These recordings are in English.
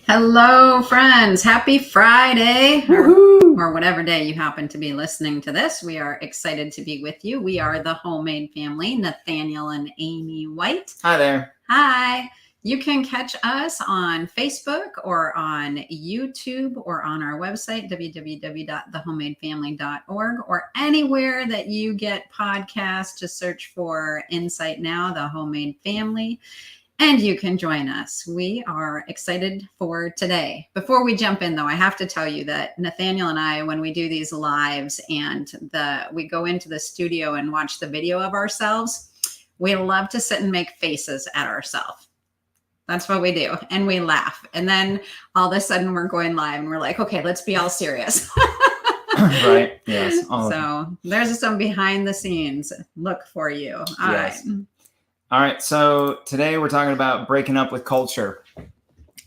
Hello, friends. Happy Friday, or whatever day you happen to be listening to this. We are excited to be with you. We are the Homemade Family, Nathaniel and Amy White. Hi there. Hi. You can catch us on Facebook or on YouTube or on our website, www.thehomemadefamily.org, or anywhere that you get podcasts. Just search for Insight Now, The Homemade Family. And you can join us. We are excited for today. Before we jump in, though, I have to tell you that Nathaniel and I, when we do these lives and we go into the studio and watch the video of ourselves, we love to sit and make faces at ourselves. That's what we do. And we laugh. And then all of a sudden we're going live and we're like, okay, let's be all serious. Right. Yes. So there's some behind the scenes look for you. All right. All right. So today we're talking about breaking up with culture.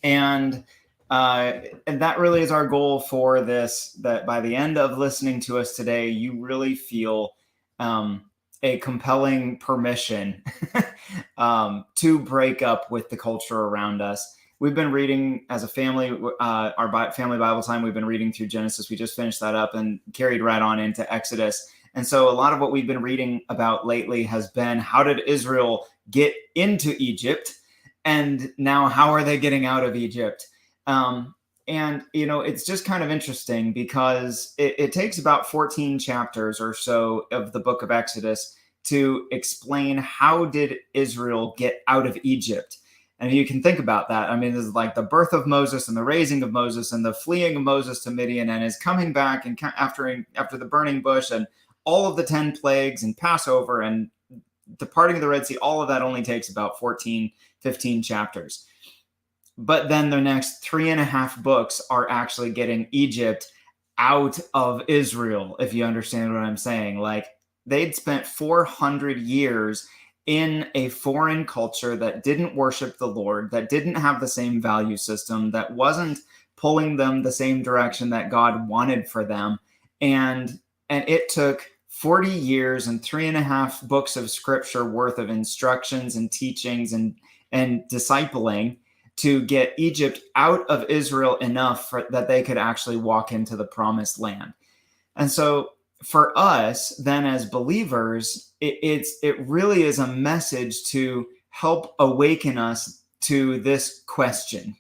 And that really is our goal for this, that by the end of listening to us today, you really feel a compelling permission to break up with the culture around us. We've been reading as a family, our family Bible time, we've been reading through Genesis. We just finished that up and carried right on into Exodus. And so a lot of what we've been reading about lately has been, how did Israel get into Egypt? And now how are they getting out of Egypt? And, it's just kind of interesting because it takes about 14 chapters or so of the book of Exodus to explain how did Israel get out of Egypt. And you can think about that. I mean, this is like the birth of Moses and the raising of Moses and the fleeing of Moses to Midian and his coming back and after the burning bush and all of the 10 plagues and Passover and departing of the Red Sea. All of that only takes about 14, 15 chapters. But then the next 3.5 books are actually getting Egypt out of Israel, if you understand what I'm saying. Like, they'd spent 400 years in a foreign culture that didn't worship the Lord, that didn't have the same value system, that wasn't pulling them the same direction that God wanted for them. And it took 40 years and 3.5 books of scripture worth of instructions and teachings and discipling to get Egypt out of Israel enough that they could actually walk into the promised land. And so for us, then as believers, it really is a message to help awaken us to this question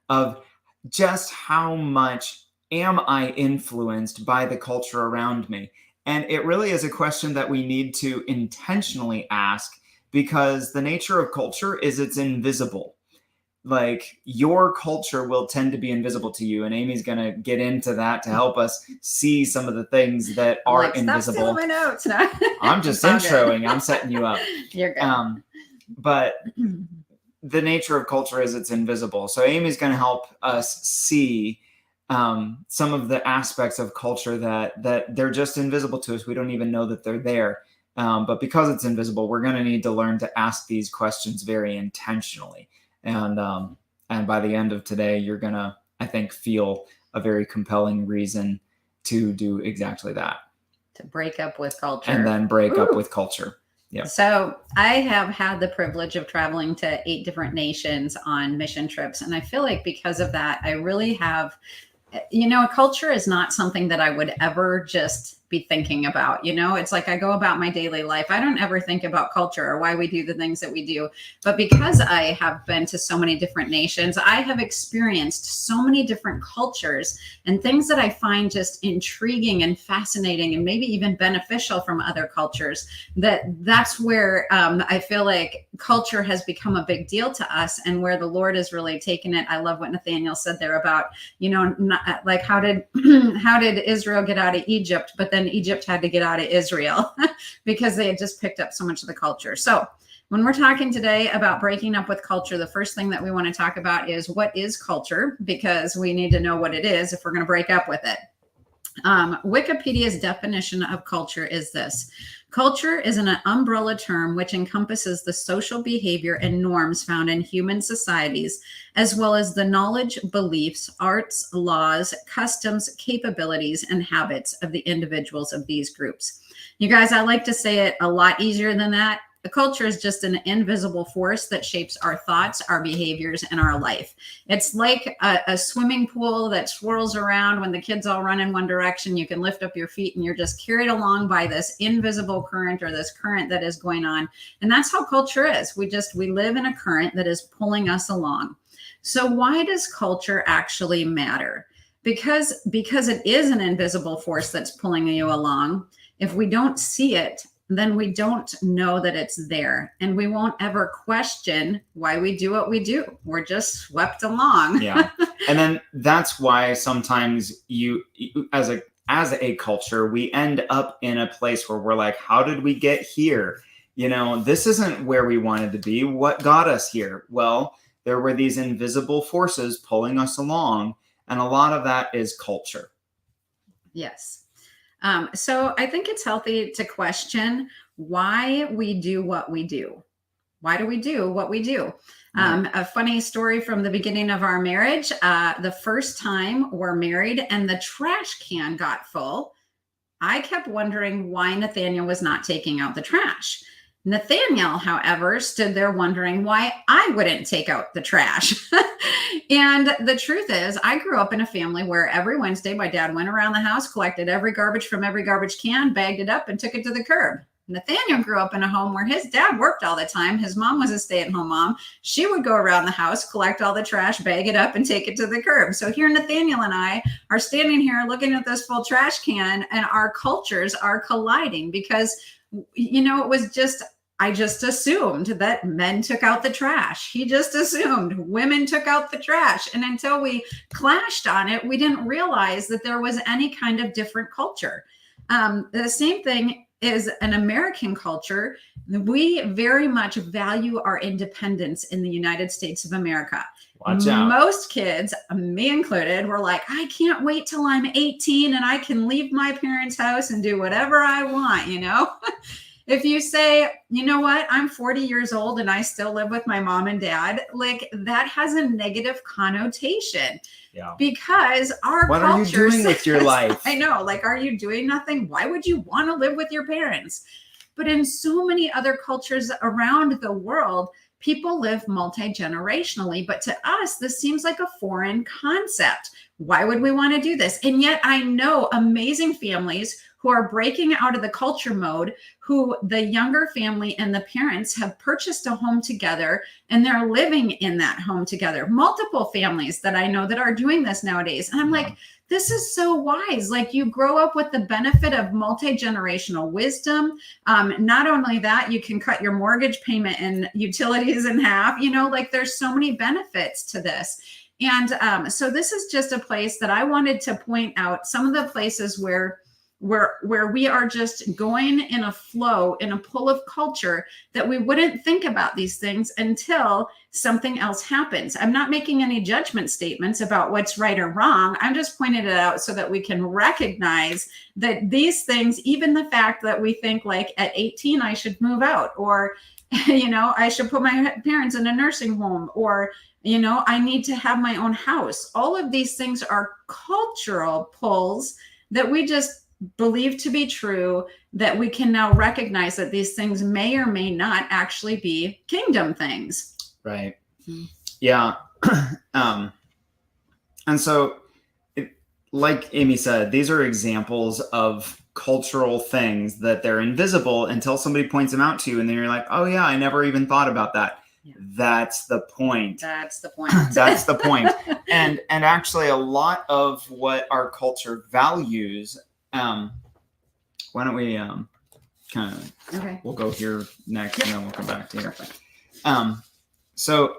of just how much am I influenced by the culture around me? And it really is a question that we need to intentionally ask, because the nature of culture is it's invisible. Like, your culture will tend to be invisible to you, and Amy's going to get into that to help us see some of the things that are invisible. Stop stealing my notes. No. I'm just introing. I'm setting you up. You're good. But the nature of culture is it's invisible. So Amy's going to help us see some of the aspects of culture that they're just invisible to us. We don't even know that they're there. But because it's invisible, we're going to need to learn to ask these questions very intentionally. And by the end of today, you're going to, I think, feel a very compelling reason to do exactly that. To break up with culture. And then break up with culture. Yeah. So I have had the privilege of traveling to 8 different nations on mission trips. And I feel like because of that, I really have, culture is not something that I would ever just be thinking about. It's like I go about my daily life. I don't ever think about culture or why we do the things that we do. But because I have been to so many different nations, I have experienced so many different cultures and things that I find just intriguing and fascinating and maybe even beneficial from other cultures. That's where I feel like culture has become a big deal to us, and where the Lord has really taken it. I love what Nathaniel said there about, like how did Israel get out of Egypt, but then Egypt had to get out of Israel because they had just picked up so much of the culture. So when we're talking today about breaking up with culture, the first thing that we want to talk about is, what is culture? Because we need to know what it is if we're going to break up with it. Wikipedia's definition of culture is this: culture is an umbrella term which encompasses the social behavior and norms found in human societies, as well as the knowledge, beliefs, arts, laws, customs, capabilities, and habits of the individuals of these groups. You guys, I like to say it a lot easier than that. A culture is just an invisible force that shapes our thoughts, our behaviors, and our life. It's like a swimming pool that swirls around. When the kids all run in one direction, you can lift up your feet and you're just carried along by this invisible current, or this current that is going on. And that's how culture is. We live in a current that is pulling us along. So why does culture actually matter? Because it is an invisible force that's pulling you along. If we don't see it, then we don't know that it's there, and we won't ever question why we do what we do. We're just swept along. Yeah. And then that's why sometimes you as a culture, we end up in a place where we're like, how did we get here? This isn't where we wanted to be. What got us here? Well, there were these invisible forces pulling us along, and a lot of that is culture. Yes. So I think it's healthy to question why we do what we do. Why do we do what we do? A funny story from the beginning of our marriage. The first time we're married and the trash can got full, I kept wondering why Nathaniel was not taking out the trash. Nathaniel, however, stood there wondering why I wouldn't take out the trash. And the truth is, I grew up in a family where every Wednesday my dad went around the house, collected every garbage from every garbage can, bagged it up, and took it to the curb. Nathaniel grew up in a home where his dad worked all the time. His mom was a stay-at-home mom. She would go around the house, collect all the trash, bag it up, and take it to the curb. So here Nathaniel and I are standing here looking at this full trash can, and our cultures are colliding because it was I just assumed that men took out the trash. He just assumed women took out the trash. And until we clashed on it, we didn't realize that there was any kind of different culture. The same thing is an American culture. We very much value our independence in the United States of America. Watch out. Most kids, me included, were like, I can't wait till I'm 18 and I can leave my parents' house and do whatever I want, If you say, you know what, I'm 40 years old and I still live with my mom and dad, like that has a negative connotation. Yeah. Because our what culture are you doing with your life? I know, like, are you doing nothing? Why would you want to live with your parents? But in so many other cultures around the world, people live multi-generationally. But to us, this seems like a foreign concept. Why would we want to do this? And yet I know amazing families who are breaking out of the culture mode, who the younger family and the parents have purchased a home together and they're living in that home together. Multiple families that I know that are doing this nowadays. And I'm like, this is so wise. Like, you grow up with the benefit of multi-generational wisdom. Not only that, you can cut your mortgage payment and utilities in half, like there's so many benefits to this. And so this is just a place that I wanted to point out some of the places where we are just going in a flow, in a pull of culture, that we wouldn't think about these things until something else happens. I'm not making any judgment statements about what's right or wrong. I'm just pointing it out so that we can recognize that these things, even the fact that we think like at 18, I should move out, or, I should put my parents in a nursing home, or, I need to have my own house. All of these things are cultural pulls that we just believe to be true, that we can now recognize that these things may or may not actually be kingdom things. Right. Yeah. And so, like Amy said, these are examples of cultural things that they're invisible until somebody points them out to you. And then you're like, oh yeah, I never even thought about that. Yeah. That's the point. That's the point. That's the point. And actually a lot of what our culture values, why don't we kind of, we'll go here next and then we'll come back to here. So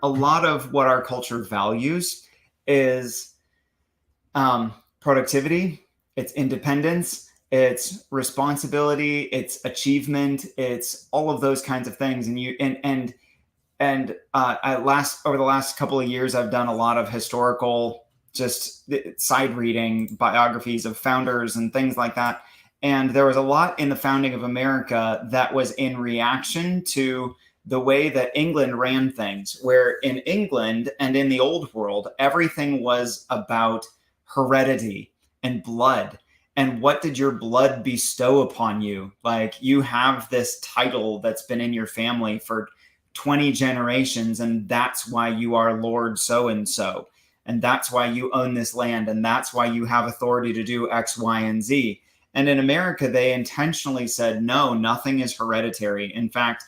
a lot of what our culture values is productivity, it's independence, it's responsibility, it's achievement, it's all of those kinds of things. And over the last couple of years, I've done a lot of historical just side reading, biographies of founders and things like that. And there was a lot in the founding of America that was in reaction to the way that England ran things, where in England and in the old world, everything was about heredity and blood. And what did your blood bestow upon you? Like, you have this title that's been in your family for 20 generations, and that's why you are Lord so and so. And that's why you own this land. And that's why you have authority to do X, Y, and Z. And in America, they intentionally said, no, nothing is hereditary. In fact,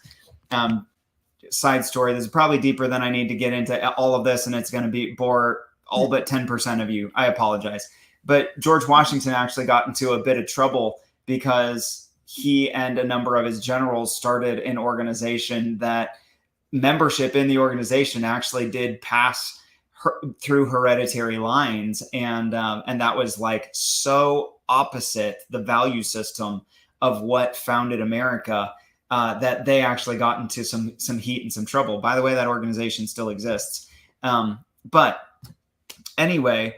side story, this is probably deeper than I need to get into all of this, and it's going to be bore all but 10% of you. I apologize. But George Washington actually got into a bit of trouble because he and a number of his generals started an organization that membership in the organization actually did pass through hereditary lines. And that was like so opposite the value system of what founded America, that they actually got into some heat and some trouble. By the way, that organization still exists. But anyway,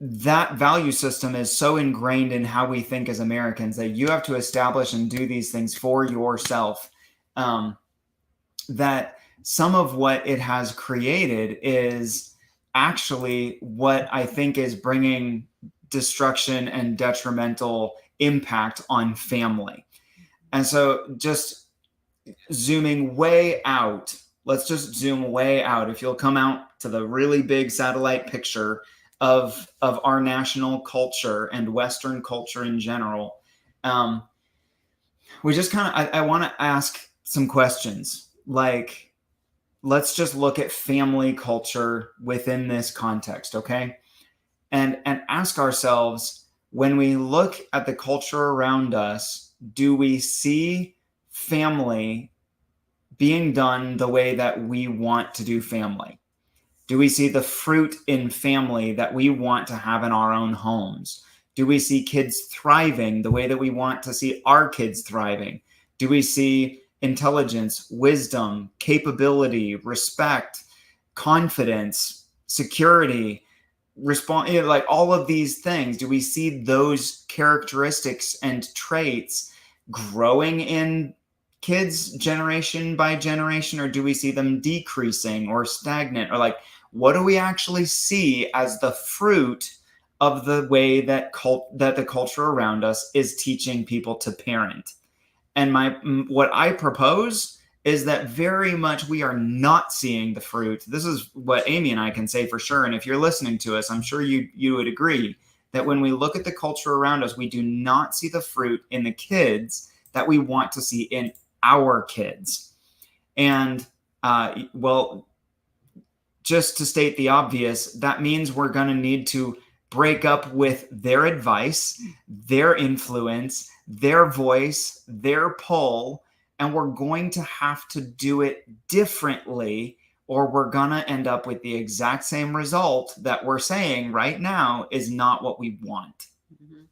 that value system is so ingrained in how we think as Americans that you have to establish and do these things for yourself, that some of what it has created is actually what I think is bringing destruction and detrimental impact on family. And so just zooming way out, let's just zoom way out. If you'll come out to the really big satellite picture of our national culture and Western culture in general, we just kind of, I want to ask some questions. Like, let's just look at family culture within this context, okay? And ask ourselves, when we look at the culture around us, do we see family being done the way that we want to do family? Do we see the fruit in family that we want to have in our own homes? Do we see kids thriving the way that we want to see our kids thriving? Do we see intelligence, wisdom, capability, respect, confidence, security, like all of these things? Do we see those characteristics and traits growing in kids generation by generation, or do we see them decreasing or stagnant? Or like, what do we actually see as the fruit of the way that the culture around us is teaching people to parent? And what I propose is that very much we are not seeing the fruit. This is what Amy and I can say for sure. And if you're listening to us, I'm sure you would agree that when we look at the culture around us, we do not see the fruit in the kids that we want to see in our kids. And well, just to state the obvious, that means we're going to need to break up with their advice, their influence, their voice, their pull, and we're going to have to do it differently, or we're going to end up with the exact same result that we're saying right now is not what we want. Mm-hmm.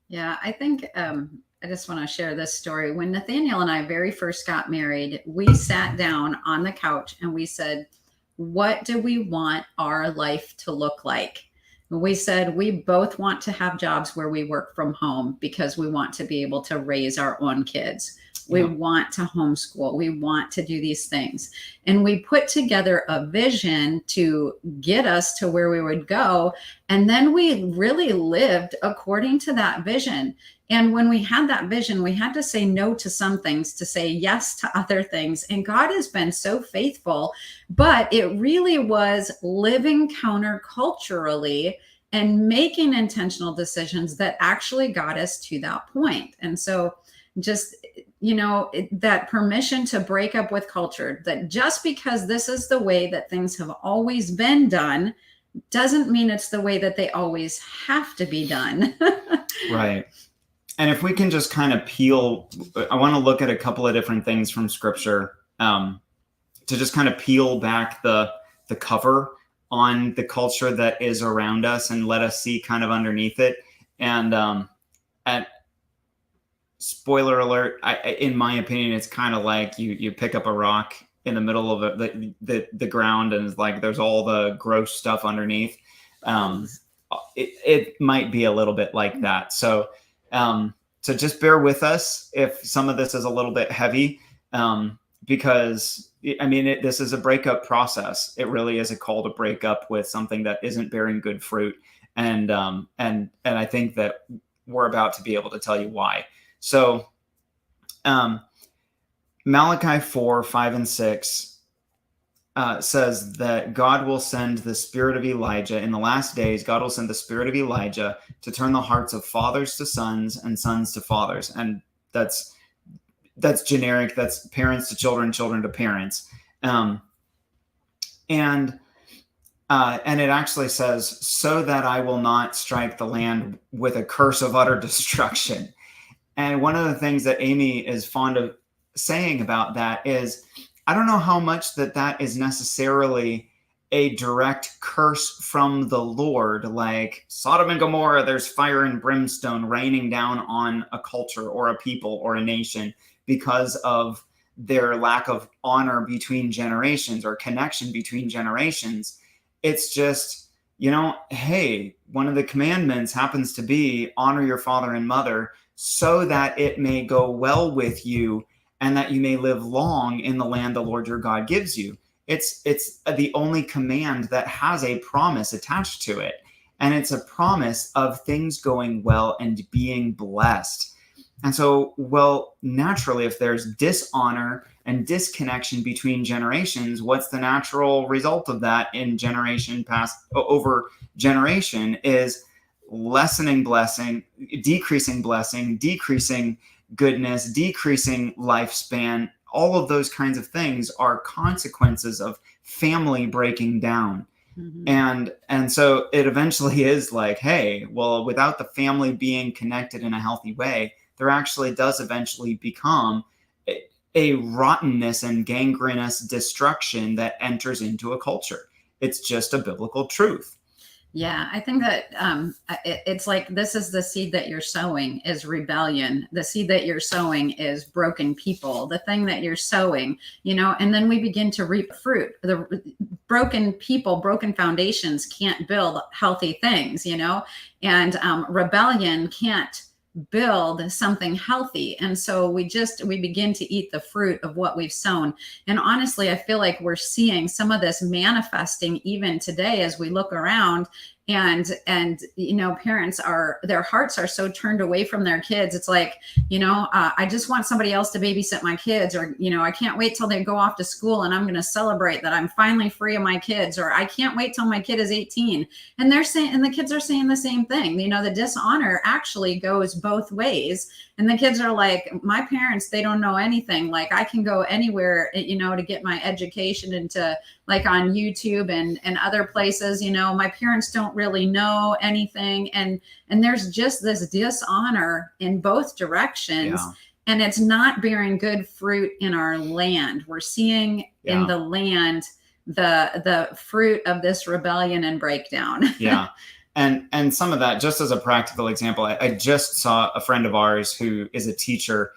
Yeah, I think I just want to share this story. When Nathaniel and I very first got married, we sat down on the couch and we said, what do we want our life to look like? We said we both want to have jobs where we work from home because we want to be able to raise our own kids. We want to homeschool. We want to do these things. And we put together a vision to get us to where we would go. And then we really lived according to that vision. And when we had that vision, we had to say no to some things to say yes to other things. And God has been so faithful, but it really was living counterculturally and making intentional decisions that actually got us to that point. And so just, that permission to break up with culture, that just because this is the way that things have always been done, doesn't mean it's the way that they always have to be done. Right. And if we can just kind of I want to look at a couple of different things from scripture, to just kind of peel back the cover on the culture that is around us and let us see kind of underneath it. And spoiler alert, in my opinion, it's kind of like you pick up a rock in the middle of the ground and it's like there's all the gross stuff underneath. It might be a little bit like that. So just bear with us if some of this is a little bit heavy, because this is a breakup process. It really is a call to break up with something that isn't bearing good fruit. And I think that we're about to be able to tell you why. So Malachi 4:5 and 6 says that God will send the spirit of Elijah in the last days. God will send the spirit of Elijah to turn the hearts of fathers to sons and sons to fathers. And that's generic. That's parents to children, children to parents. And it actually says, so that I will not strike the land with a curse of utter destruction. And one of the things that Amy is fond of saying about that is, I don't know how much that is necessarily a direct curse from the Lord, like Sodom and Gomorrah, there's fire and brimstone raining down on a culture or a people or a nation because of their lack of honor between generations or connection between generations. It's just, hey, one of the commandments happens to be honor your father and mother so that it may go well with you and that you may live long in the land the Lord your God gives you. It's the only command that has a promise attached to it. And it's a promise of things going well and being blessed. And so, well, naturally, if there's dishonor and disconnection between generations, what's the natural result of that in generation past over generation is lessening blessing, decreasing goodness, decreasing lifespan. All of those kinds of things are consequences of family breaking down. Mm-hmm. And so it eventually is like, hey, well, without the family being connected in a healthy way, there actually does eventually become a rottenness and gangrenous destruction that enters into a culture. It's just a biblical truth. Yeah, I think that it's like, this is the seed that you're sowing is rebellion. The seed that you're sowing is broken people. The thing that you're sowing, and then we begin to reap fruit. The broken people, broken foundations can't build healthy things, and rebellion can't build something healthy. And so we begin to eat the fruit of what we've sown. And honestly, I feel like we're seeing some of this manifesting even today as we look around, and parents their hearts are so turned away from their kids. It's like, I just want somebody else to babysit my kids, or I can't wait till they go off to school and I'm going to celebrate that I'm finally free of my kids, or I can't wait till my kid is 18. And the kids are saying the same thing. The dishonor actually goes both ways. And the kids are like, my parents, they don't know anything. Like, I can go anywhere, to get my education, into like on YouTube and other places, my parents don't really know anything. And there's just this dishonor in both directions. Yeah. And it's not bearing good fruit in our land. We're seeing in the land the fruit of this rebellion and breakdown. Yeah. And some of that, just as a practical example, I just saw a friend of ours who is a teacher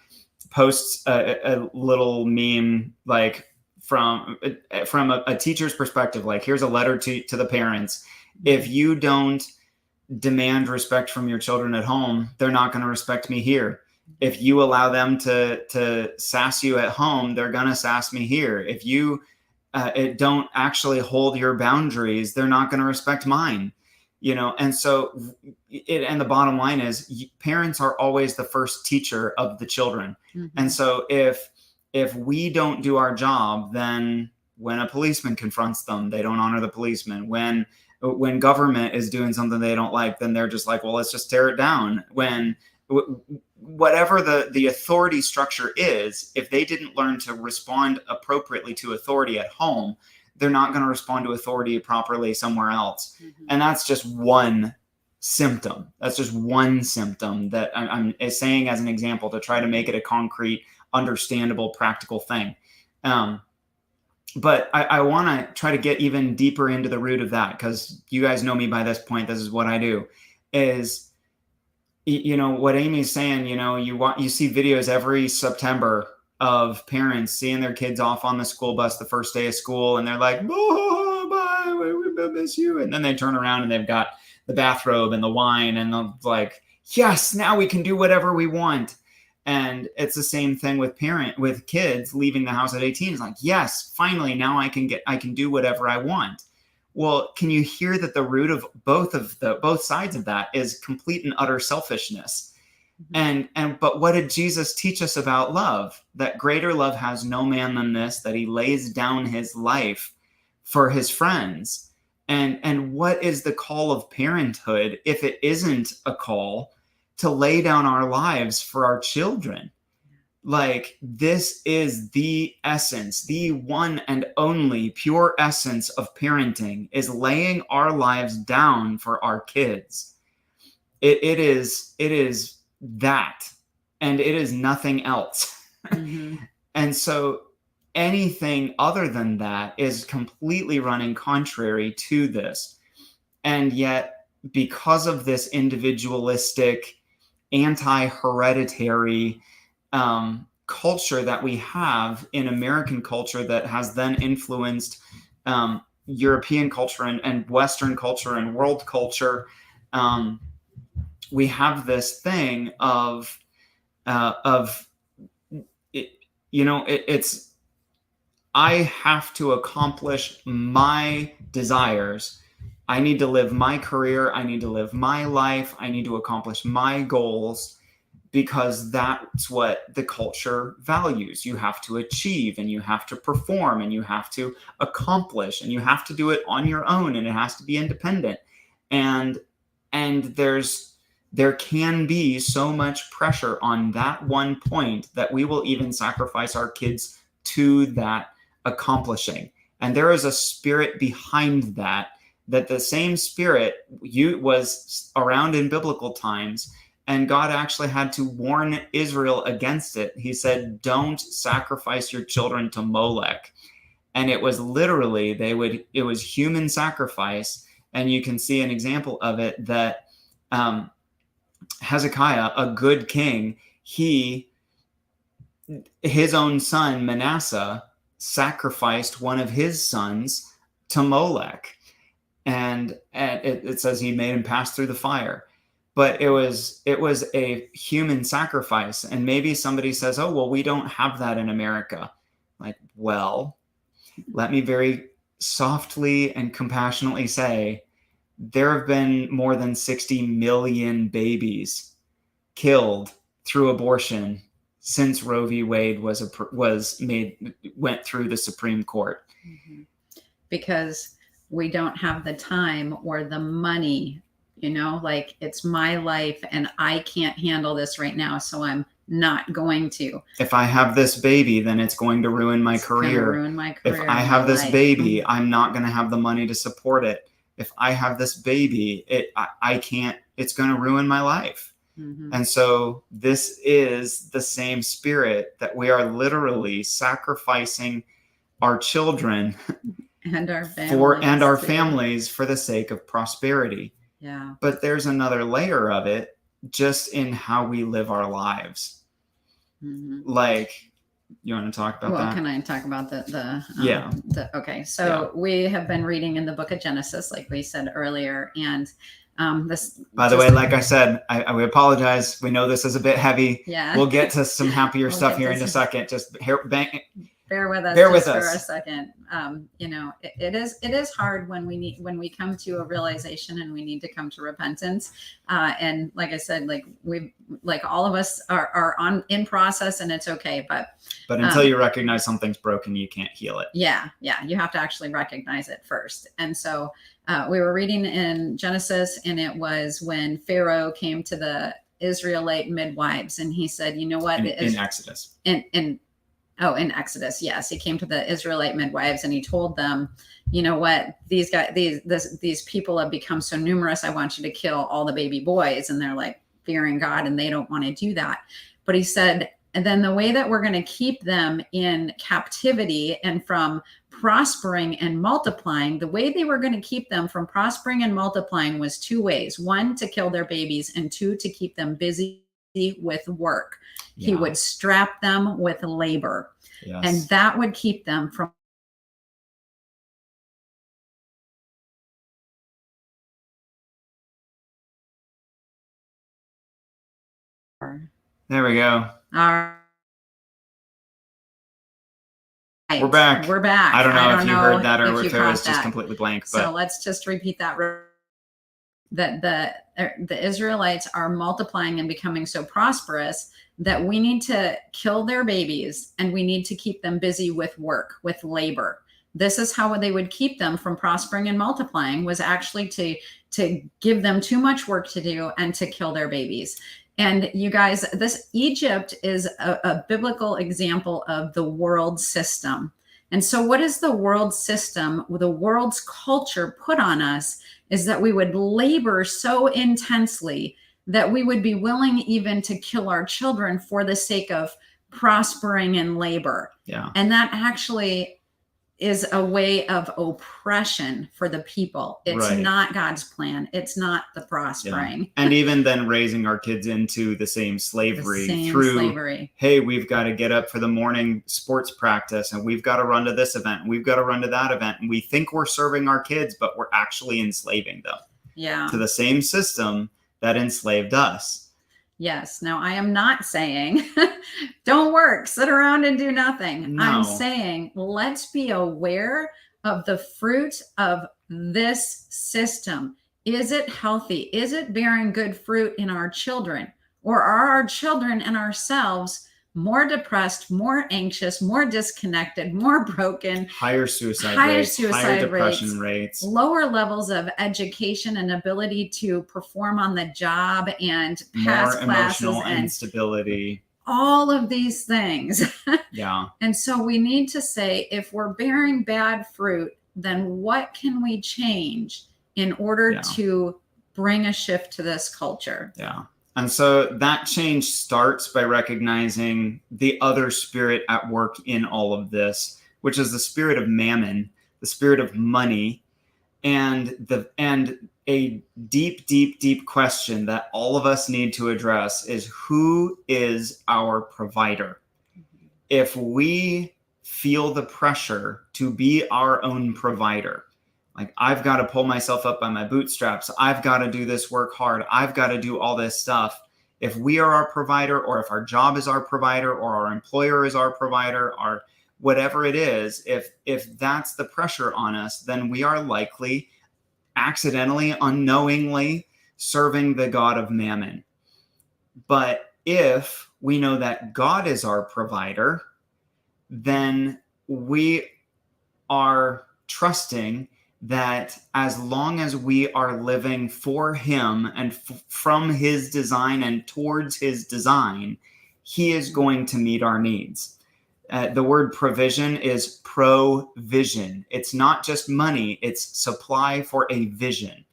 posts a little meme, like from a teacher's perspective, like, here's a letter to the parents. If you don't demand respect from your children at home, they're not going to respect me here. If you allow them to sass you at home, they're going to sass me here. If you don't actually hold your boundaries, they're not going to respect mine. And so and the bottom line is, parents are always the first teacher of the children. Mm-hmm. And so if we don't do our job, then when a policeman confronts them, they don't honor the policeman. When government is doing something they don't like, then they're just like, well, let's just tear it down. When whatever the authority structure is, if they didn't learn to respond appropriately to authority at home, they're not going to respond to authority properly somewhere else. Mm-hmm. And that's just one symptom. That's just one symptom that I'm saying as an example to try to make it a concrete, understandable, practical thing. But I want to try to get even deeper into the root of that, because you guys know me by this point. This is what I do. Is, what Amy's saying, you see videos every September of parents seeing their kids off on the school bus the first day of school, and they're like, oh, bye, we miss you. And then they turn around and they've got the bathrobe and the wine, and they're like, yes, now we can do whatever we want. And it's the same thing with kids leaving the house at 18. It's like, yes, finally, now I can do whatever I want. Well, can you hear that the root of both sides of that is complete and utter selfishness? But what did Jesus teach us about love? That greater love has no man than this, that he lays down his life for his friends. And what is the call of parenthood if it isn't a call to lay down our lives for our children? Like, this is the essence, the one and only pure essence of parenting, is laying our lives down for our kids. It is that, and it is nothing else. And so anything other than that is completely running contrary to this. And yet, because of this individualistic, anti-hereditary culture that we have in American culture, that has then influenced European culture and Western culture and world culture, we have this thing of it, it's, I have to accomplish my desires. I need to live my career. I need to live my life. I need to accomplish my goals, because that's what the culture values. You have to achieve, and you have to perform, and you have to accomplish, and you have to do it on your own, and it has to be independent. And there can be so much pressure on that one point that we will even sacrifice our kids to that accomplishing. And there is a spirit behind that the same spirit was around in biblical times, and God actually had to warn Israel against it. He said, don't sacrifice your children to Molech. And it was literally, it was human sacrifice. And you can see an example of it, that Hezekiah, a good king, his own son Manasseh sacrificed one of his sons to Molech, and it says he made him pass through the fire. But it was a human sacrifice. And maybe somebody says, oh, well, we don't have that in America. Like, well, let me very softly and compassionately say, there have been more than 60 million babies killed through abortion since Roe v. Wade went through the Supreme Court. Because we don't have the time or the money, like, it's my life and I can't handle this right now, so I'm not going to. If I have this baby, then it's going to ruin my career. If I have this baby, I'm not going to have the money to support it. If I have this baby, I can't, it's going to ruin my life. And so this is the same spirit, that we are literally sacrificing our children and our families for the sake of prosperity. Yeah. But there's another layer of it, just in how we live our lives. Like, you want to talk about that? Well, can I talk about okay. So we have been reading in the book of Genesis, like we said earlier, and this. By the way, like I said, we apologize. We know this is a bit heavy. Yeah. We'll get to some happier stuff here in a second. Just bear with us for a second. It is hard when we come to a realization and we need to come to repentance. And like I said, like all of us are in process, and it's okay. But until you recognize something's broken, you can't heal it. Yeah. You have to actually recognize it first. And so we were reading in Genesis, and it was when Pharaoh came to the Israelite midwives, and he said, you know what? In Exodus. In Exodus, yes, he came to the Israelite midwives and he told them, you know what, these people have become so numerous. I want you to kill all the baby boys. And they're like fearing God, and they don't want to do that. But he said, and then the way that we're going to keep them in captivity and from prospering and multiplying, the way they were going to keep them from prospering and multiplying was two ways. One, to kill their babies, and two, to keep them busy with work. Yeah. He would strap them with labor. Yes. And that would keep them from there we go. All We're back. We're back. I don't know if you heard that or if it was just that. completely blank. So But let's just repeat that. That the Israelites are multiplying and becoming so prosperous that we need to kill their babies and we need to keep them busy with work, with labor. This is how they would keep them from prospering and multiplying, was actually to give them too much work to do and to kill their babies. And you guys, this Egypt is a biblical example of the world system. And so what is the world system? The world's culture put on us is that we would labor so intensely that we would be willing even to kill our children for the sake of prospering in labor. yeah. And that actually is a way of oppression for the people. It's Right. not God's plan. It's not the prospering. Yeah. And even then raising our kids into the same slavery slavery. Hey, we've got to get up for the morning sports practice and we've got to run to this event. And we've got to run to that event. And we think we're serving our kids, but we're actually enslaving them. Yeah. To the same system that enslaved us. Yes. Now, I am not saying don't work, sit around and do nothing. No. I'm saying let's be aware of the fruit of this system. Is it healthy? Is it bearing good fruit in our children? Or are our children and ourselves more depressed, more anxious, more disconnected, more broken, higher suicide rates, higher depression rates, lower levels of education and ability to perform on the job and pass more classes, emotional and instability, all of these things. Yeah. And so we need to say, if we're bearing bad fruit, then what can we change in order to bring a shift to this culture? Yeah. And so that change starts by recognizing the other spirit at work in all of this, which is the spirit of mammon, the spirit of money, and a deep, deep, deep question that all of us need to address is, who is our provider? If we feel the pressure to be our own provider, like, I've got to pull myself up by my bootstraps, I've got to do this work hard, I've got to do all this stuff. If we are our provider, or if our job is our provider, or our employer is our provider, or whatever it is, if that's the pressure on us, then we are likely accidentally, unknowingly serving the god of mammon. But if we know that God is our provider, then we are trusting that as long as we are living for him and from his design and towards his design, he is going to meet our needs. The word provision is provision. It's not just money, it's supply for a vision.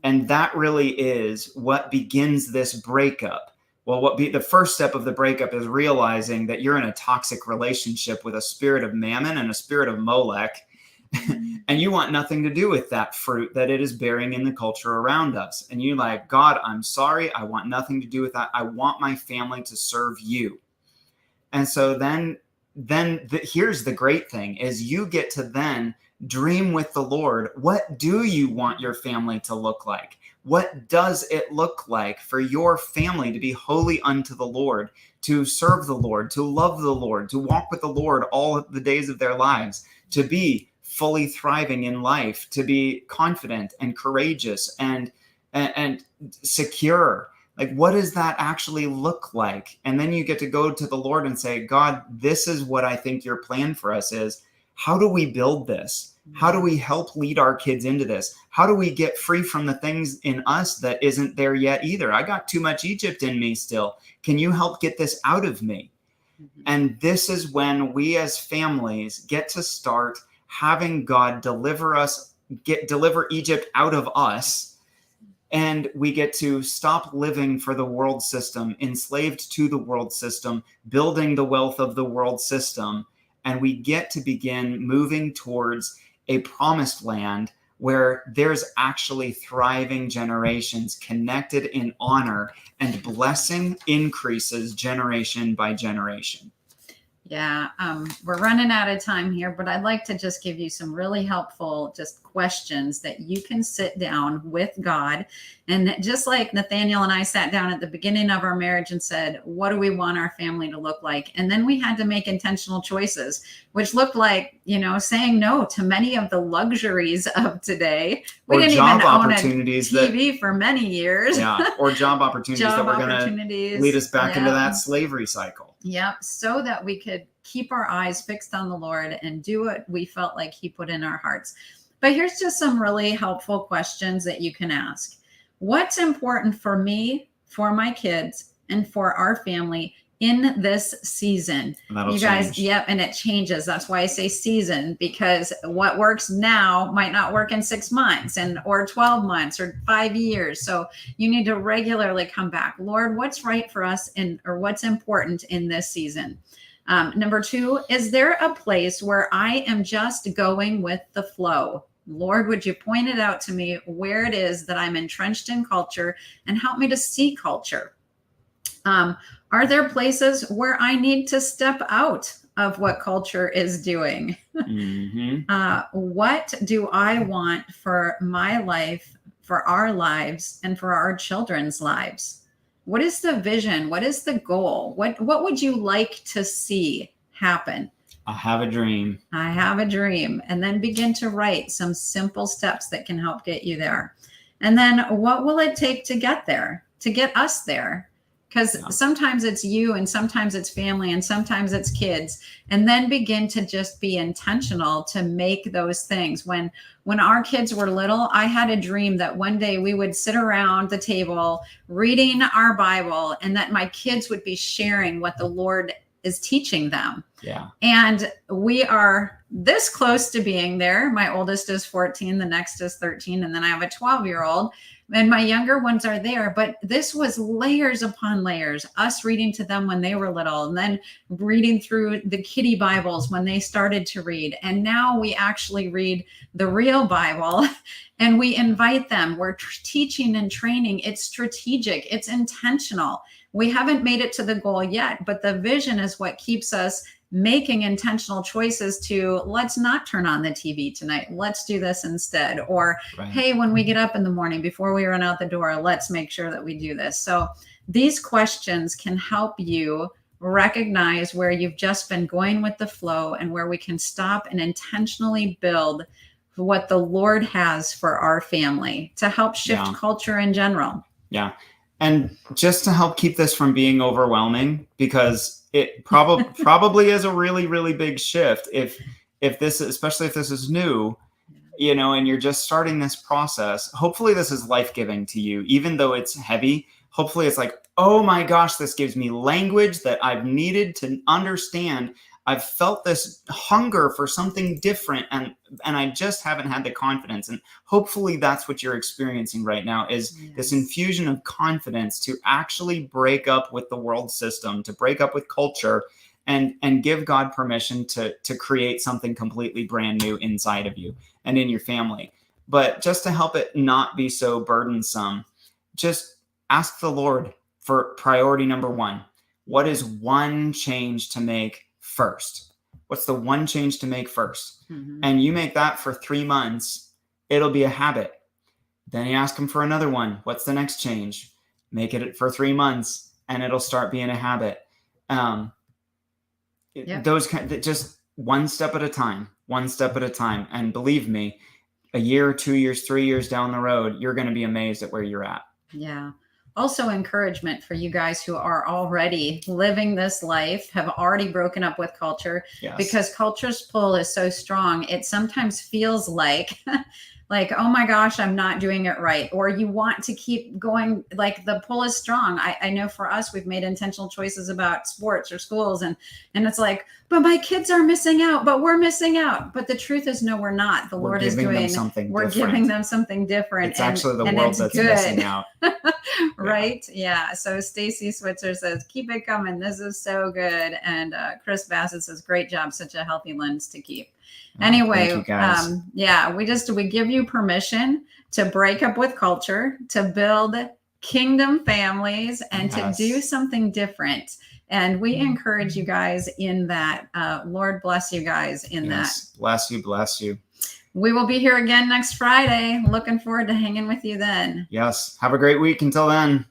And that really is what begins this breakup. Well, the first step of the breakup is realizing that you're in a toxic relationship with a spirit of mammon and a spirit of Molech. And you want nothing to do with that fruit that it is bearing in the culture around us. And you're like, God, I'm sorry. I want nothing to do with that. I want my family to serve you. And so then here's the great thing is you get to then dream with the Lord. What do you want your family to look like? What does it look like for your family to be holy unto the Lord, to serve the Lord, to love the Lord, to walk with the Lord all of the days of their lives, to be fully thriving in life, to be confident and courageous and secure? Like, what does that actually look like? And then you get to go to the Lord and say, God, this is what I think your plan for us is. How do we build this? How do we help lead our kids into this? How do we get free from the things in us that isn't there yet either? I got too much Egypt in me still. Can you help get this out of me? And this is when we as families get to start having God deliver Egypt out of us. And we get to stop living for the world system, enslaved to the world system, building the wealth of the world system. And we get to begin moving towards a promised land where there's actually thriving generations connected in honor, and blessing increases generation by generation. Yeah, we're running out of time here, but I'd like to just give you some really helpful just questions that you can sit down with God. And just like Nathaniel and I sat down at the beginning of our marriage and said, what do we want our family to look like? And then we had to make intentional choices, which looked like, saying no to many of the luxuries of today. We didn't even own a TV for many years. Yeah, or job opportunities that were going to lead us back into that slavery cycle. Yep. So that we could keep our eyes fixed on the Lord and do what we felt like he put in our hearts. But here's just some really helpful questions that you can ask. What's important for me, for my kids, and for our family in this season? That'll change. Yep. And it changes. That's why I say season, because what works now might not work in 6 months or 12 months or 5 years. So you need to regularly come back. Lord, what's right for us or what's important in this season? Number 2, is there a place where I am just going with the flow? Lord, would you point it out to me where it is that I'm entrenched in culture and help me to see culture? Are there places where I need to step out of what culture is doing? Mm-hmm. What do I want for my life, for our lives, and for our children's lives? What is the vision? What is the goal? What would you like to see happen? I have a dream. I have a dream. And then begin to write some simple steps that can help get you there. And then what will it take to get there, to get us there? Because sometimes it's you and sometimes it's family and sometimes it's kids. And then begin to just be intentional to make those things. When our kids were little, I had a dream that one day we would sit around the table reading our Bible and that my kids would be sharing what the Lord is teaching them. Yeah. And we are this close to being there. My oldest is 14, the next is 13, and then I have a 12-year-old. And my younger ones are there, but this was layers upon layers, us reading to them when they were little and then reading through the kiddie Bibles when they started to read. And now we actually read the real Bible and we invite them. We're teaching and training. It's strategic. It's intentional. We haven't made it to the goal yet, but the vision is what keeps us making intentional choices to let's not turn on the TV tonight. Let's do this instead. Or, hey, when we get up in the morning before we run out the door, let's make sure that we do this. So these questions can help you recognize where you've just been going with the flow and where we can stop and intentionally build what the Lord has for our family to help shift culture in general. Yeah. And just to help keep this from being overwhelming, because it probably is a really, really big shift. If this, especially if this is new, and you're just starting this process, hopefully this is life-giving to you, even though it's heavy. Hopefully it's like, oh my gosh, this gives me language that I've needed to understand. I've felt this hunger for something different and I just haven't had the confidence. And hopefully that's what you're experiencing right now is this infusion of confidence to actually break up with the world system, to break up with culture and give God permission to create something completely brand new inside of you and in your family. But just to help it not be so burdensome, just ask the Lord for priority number 1. What is one change to make first? What's the one change to make first? Mm-hmm. And you make that for 3 months, it'll be a habit. Then you ask him for another one. What's the next change? Make it for 3 months and it'll start being a habit. Those just one step at a time. And believe me, a year, 2 years, 3 years down the road, you're going to be amazed at where you're at. Yeah. Also encouragement for you guys who are already living this life, have already broken up with culture, because culture's pull is so strong. It sometimes feels like, oh my gosh, I'm not doing it right. Or you want to keep going, like the pull is strong. I know for us, we've made intentional choices about sports or schools and it's like, but my kids are missing out, but we're missing out. But the truth is, no, we're not. The Lord is doing something. We're giving them something different. It's actually the world that's missing out. Right? Yeah. So Stacy Switzer says, keep it coming. This is so good. And Chris Bassett says, great job. Such a healthy lens to keep. Anyway, we give you permission to break up with culture, to build kingdom families, and to do something different. And we encourage you guys in that. Lord bless you guys in that. Bless you, bless you. We will be here again next Friday. Looking forward to hanging with you then. Yes. Have a great week until then.